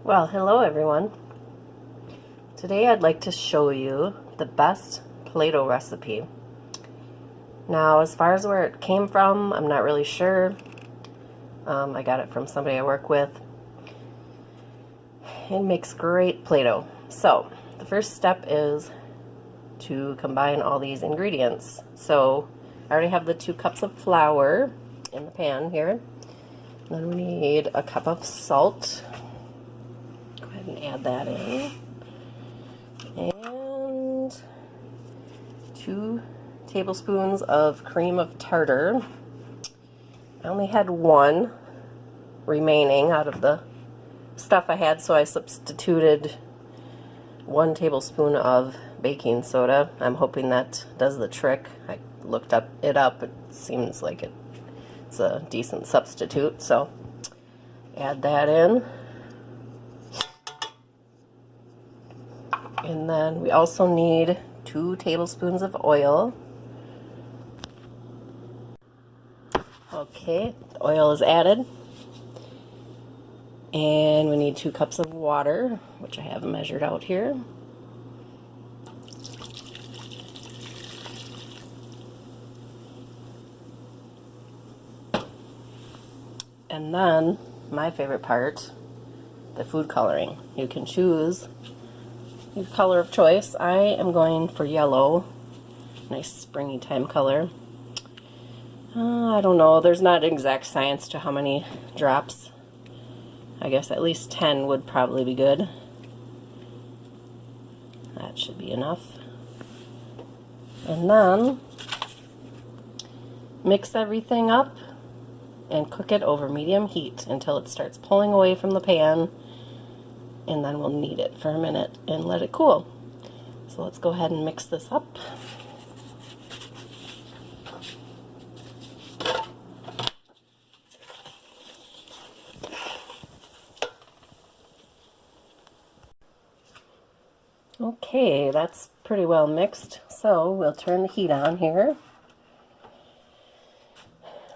Well, hello everyone. Today I'd like to show you the best Play-Doh recipe. Now, as far as where it came from, I'm not really sure. I got it from somebody I work with. It makes great Play-Doh. So, the first step is to combine all these ingredients. So, I already have the 2 cups of flour in the pan here. Then we need a cup of salt. Go ahead and add that in. And 2 tablespoons of cream of tartar. I only had 1 remaining out of the stuff I had, so I substituted 1 tablespoon of baking soda. I'm hoping that does the trick. I looked it up. It seems like it's a decent substitute, so add that in. And then we also need 2 tablespoons of oil. Okay, the oil is added. And we need 2 cups of water, which I have measured out here. And then, my favorite part, the food coloring. You can choose your color of choice. I am going for yellow. Nice springy time color. I don't know, there's not exact science to how many drops. I guess at least 10 would probably be good. That should be enough. And then mix everything up and cook it over medium heat until it starts pulling away from the pan, and then we'll knead it for a minute and let it cool. So let's go ahead and mix this up. Okay, that's pretty well mixed, so we'll turn the heat on here.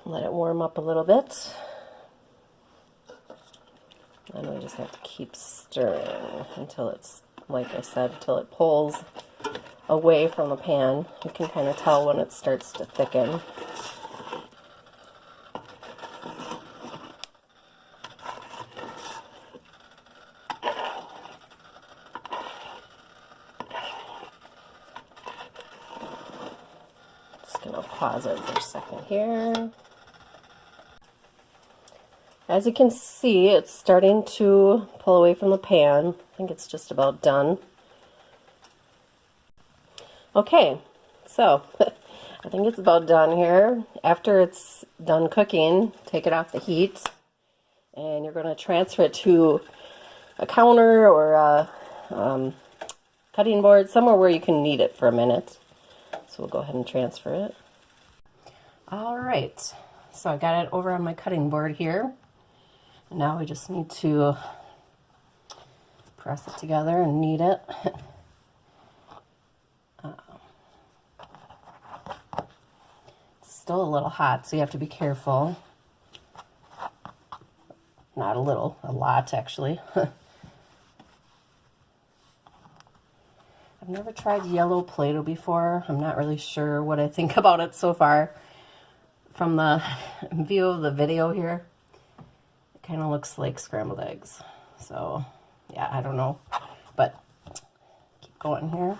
Let it warm up a little bit. And we just have to keep stirring until it's, like I said, until it pulls away from the pan. You can kind of tell when it starts to thicken. Just going to pause it for a second here. As you can see, it's starting to pull away from the pan. I think it's just about done. Okay, so I think it's about done here. After it's done cooking, take it off the heat, and you're going to transfer it to a counter or a cutting board, somewhere where you can knead it for a minute. So we'll go ahead and transfer it. All right, so I got it over on my cutting board here. Now we just need to press it together and knead it. It's still a little hot, so you have to be careful. Not a little, a lot actually. I've never tried yellow Play-Doh before. I'm not really sure what I think about it so far. From the view of the video here, kind of looks like scrambled eggs. So, yeah, I don't know. But keep going here.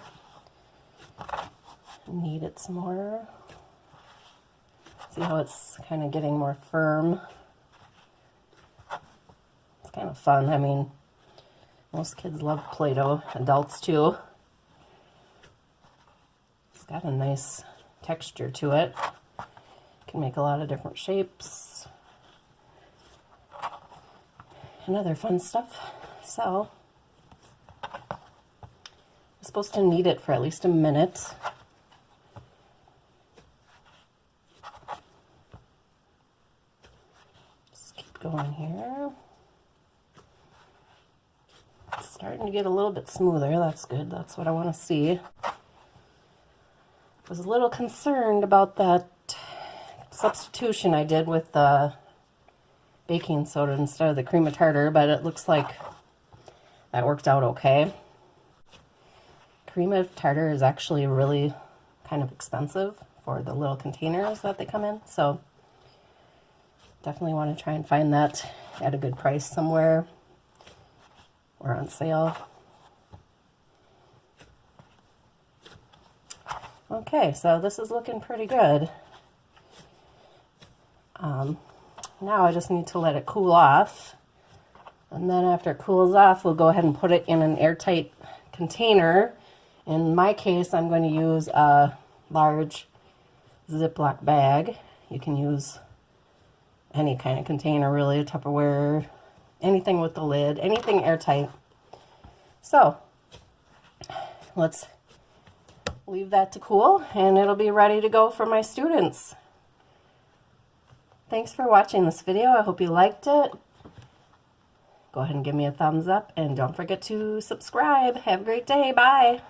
Knead it some more. See how it's kind of getting more firm. It's kind of fun. I mean, most kids love Play-Doh, adults too. It's got a nice texture to it. Can make a lot of different shapes and other fun stuff. So, I'm supposed to knead it for at least a minute. Just keep going here. It's starting to get a little bit smoother. That's good. That's what I want to see. I was a little concerned about that substitution I did with the baking soda instead of the cream of tartar, but it looks like that worked out okay. Cream of tartar is actually really kind of expensive for the little containers that they come in, so definitely want to try and find that at a good price somewhere or on sale. Okay, so this is looking pretty good. Now I just need to let it cool off. And then after it cools off, we'll go ahead and put it in an airtight container. In my case, I'm going to use a large Ziploc bag. You can use any kind of container, really, a Tupperware, anything with the lid, anything airtight. So let's leave that to cool, and it'll be ready to go for my students. Thanks for watching this video. I hope you liked it. Go ahead and give me a thumbs up, and don't forget to subscribe. Have a great day. Bye.